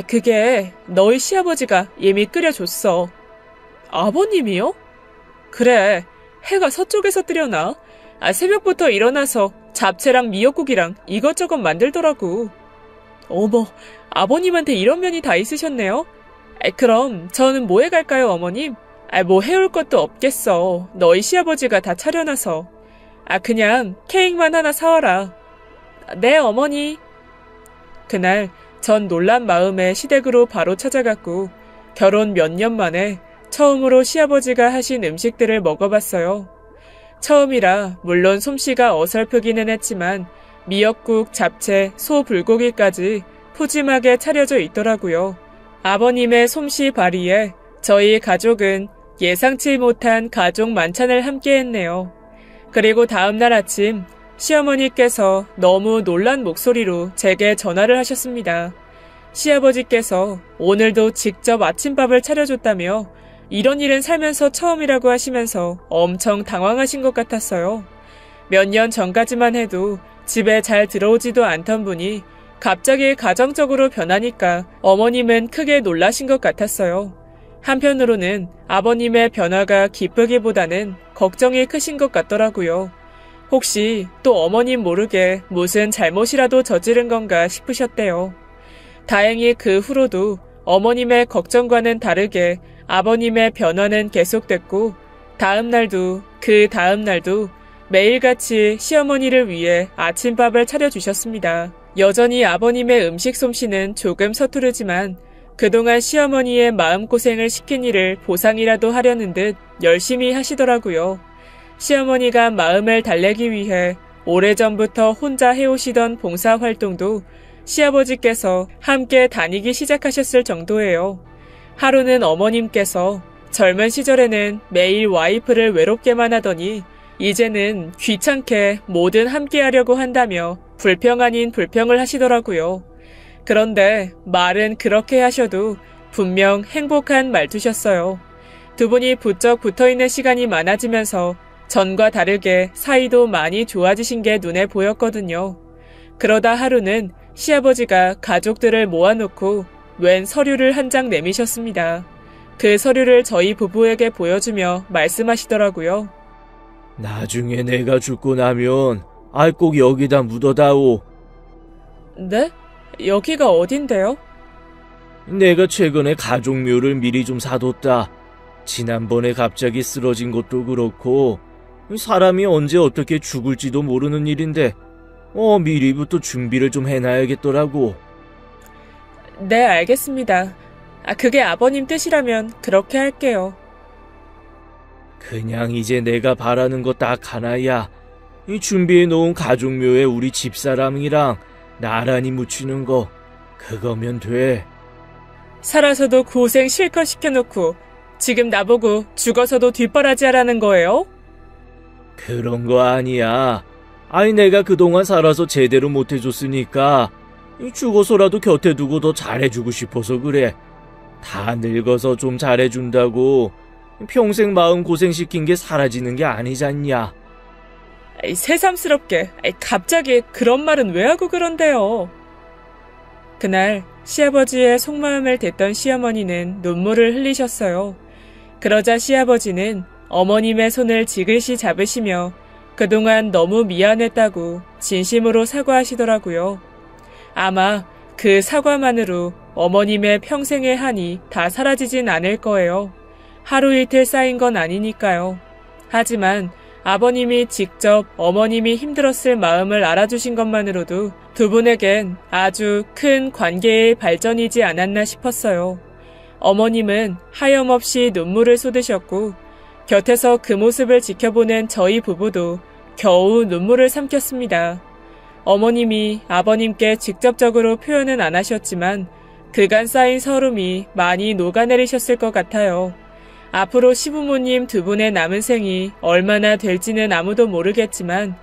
그게 너희 시아버지가 이미 끓여줬어. 아버님이요? 그래, 해가 서쪽에서 뜨려나? 새벽부터 일어나서 잡채랑 미역국이랑 이것저것 만들더라고. 어머, 아버님한테 이런 면이 다 있으셨네요? 그럼 저는 뭐해 갈까요, 어머님? 뭐 해올 것도 없겠어. 너희 시아버지가 다 차려놔서. 그냥 케이크만 하나 사와라. 네, 어머니. 그날 전 놀란 마음에 시댁으로 바로 찾아갔고 결혼 몇 년 만에 처음으로 시아버지가 하신 음식들을 먹어봤어요. 처음이라 물론 솜씨가 어설프기는 했지만 미역국, 잡채, 소 불고기까지 푸짐하게 차려져 있더라고요. 아버님의 솜씨 발휘에 저희 가족은 예상치 못한 가족 만찬을 함께했네요. 그리고 다음날 아침 시어머니께서 너무 놀란 목소리로 제게 전화를 하셨습니다. 시아버지께서 오늘도 직접 아침밥을 차려줬다며 이런 일은 살면서 처음이라고 하시면서 엄청 당황하신 것 같았어요. 몇 년 전까지만 해도 집에 잘 들어오지도 않던 분이 갑자기 가정적으로 변하니까 어머님은 크게 놀라신 것 같았어요. 한편으로는 아버님의 변화가 기쁘기보다는 걱정이 크신 것 같더라고요. 혹시 또 어머님 모르게 무슨 잘못이라도 저지른 건가 싶으셨대요. 다행히 그 후로도 어머님의 걱정과는 다르게 아버님의 변화는 계속됐고 다음날도 그 다음날도 매일같이 시어머니를 위해 아침밥을 차려주셨습니다. 여전히 아버님의 음식 솜씨는 조금 서투르지만 그동안 시어머니의 마음고생을 시킨 일을 보상이라도 하려는 듯 열심히 하시더라고요. 시어머니가 마음을 달래기 위해 오래전부터 혼자 해오시던 봉사활동도 시아버지께서 함께 다니기 시작하셨을 정도예요. 하루는 어머님께서 젊은 시절에는 매일 와이프를 외롭게만 하더니 이제는 귀찮게 뭐든 함께 하려고 한다며 불평 아닌 불평을 하시더라고요. 그런데 말은 그렇게 하셔도 분명 행복한 말투셨어요. 두 분이 부쩍 붙어있는 시간이 많아지면서 전과 다르게 사이도 많이 좋아지신 게 눈에 보였거든요. 그러다 하루는 시아버지가 가족들을 모아놓고 웬 서류를 한 장 내미셨습니다. 그 서류를 저희 부부에게 보여주며 말씀하시더라고요. 나중에 내가 죽고 나면 꼭 여기다 묻어다오. 네? 여기가 어딘데요? 내가 최근에 가족묘를 미리 좀 사뒀다. 지난번에 갑자기 쓰러진 것도 그렇고 사람이 언제 어떻게 죽을지도 모르는 일인데 미리부터 준비를 좀 해놔야겠더라고. 네, 알겠습니다. 그게 아버님 뜻이라면 그렇게 할게요. 그냥 이제 내가 바라는 거 딱 하나야. 이 준비해놓은 가족묘에 우리 집사람이랑 나란히 묻히는 거, 그거면 돼. 살아서도 고생 실컷 시켜놓고 지금 나보고 죽어서도 뒷바라지 하라는 거예요? 그런 거 아니야. 내가 그동안 살아서 제대로 못해줬으니까 죽어서라도 곁에 두고 더 잘해주고 싶어서 그래. 다 늙어서 좀 잘해준다고 평생 마음 고생시킨 게 사라지는 게 아니잖냐. 새삼스럽게 갑자기 그런 말은 왜 하고 그런데요. 그날 시아버지의 속마음을 댔던 시어머니는 눈물을 흘리셨어요. 그러자 시아버지는 어머님의 손을 지그시 잡으시며 그동안 너무 미안했다고 진심으로 사과하시더라고요. 아마 그 사과만으로 어머님의 평생의 한이 다 사라지진 않을 거예요. 하루 이틀 쌓인 건 아니니까요. 하지만 아버님이 직접 어머님이 힘들었을 마음을 알아주신 것만으로도 두 분에겐 아주 큰 관계의 발전이지 않았나 싶었어요. 어머님은 하염없이 눈물을 쏟으셨고 곁에서 그 모습을 지켜보는 저희 부부도 겨우 눈물을 삼켰습니다. 어머님이 아버님께 직접적으로 표현은 안 하셨지만 그간 쌓인 서름이 많이 녹아내리셨을 것 같아요. 앞으로 시부모님 두 분의 남은 생이 얼마나 될지는 아무도 모르겠지만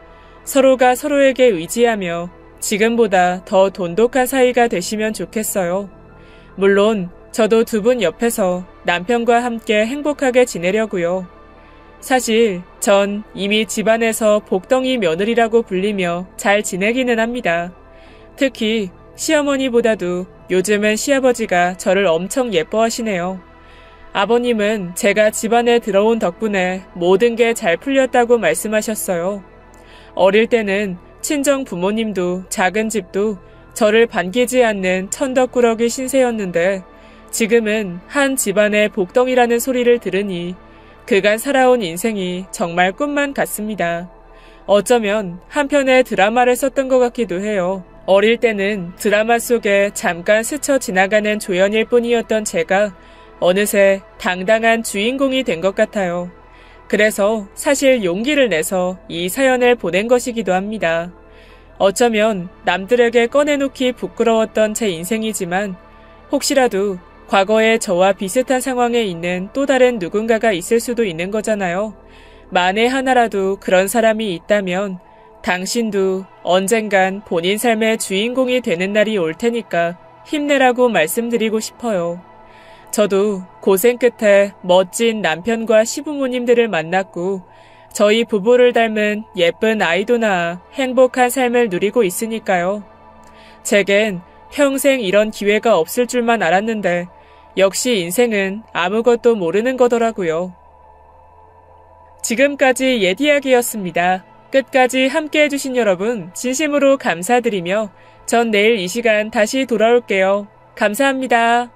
서로가 서로에게 의지하며 지금보다 더 돈독한 사이가 되시면 좋겠어요. 물론 저도 두 분 옆에서 남편과 함께 행복하게 지내려고요. 사실 전 이미 집안에서 복덩이 며느리라고 불리며 잘 지내기는 합니다. 특히 시어머니보다도 요즘은 시아버지가 저를 엄청 예뻐하시네요. 아버님은 제가 집안에 들어온 덕분에 모든 게 잘 풀렸다고 말씀하셨어요. 어릴 때는 친정 부모님도 작은 집도 저를 반기지 않는 천덕꾸러기 신세였는데 지금은 한 집안의 복덩이라는 소리를 들으니 그간 살아온 인생이 정말 꿈만 같습니다. 어쩌면 한편의 드라마를 썼던 것 같기도 해요. 어릴 때는 드라마 속에 잠깐 스쳐 지나가는 조연일 뿐이었던 제가 어느새 당당한 주인공이 된 것 같아요. 그래서 사실 용기를 내서 이 사연을 보낸 것이기도 합니다. 어쩌면 남들에게 꺼내놓기 부끄러웠던 제 인생이지만 혹시라도 과거에 저와 비슷한 상황에 있는 또 다른 누군가가 있을 수도 있는 거잖아요. 만에 하나라도 그런 사람이 있다면 당신도 언젠간 본인 삶의 주인공이 되는 날이 올 테니까 힘내라고 말씀드리고 싶어요. 저도 고생 끝에 멋진 남편과 시부모님들을 만났고 저희 부부를 닮은 예쁜 아이도 낳아 행복한 삶을 누리고 있으니까요. 제겐 평생 이런 기회가 없을 줄만 알았는데 역시 인생은 아무것도 모르는 거더라고요. 지금까지 옛이야기였습니다. 끝까지 함께해 주신 여러분 진심으로 감사드리며 전 내일 이 시간 다시 돌아올게요. 감사합니다.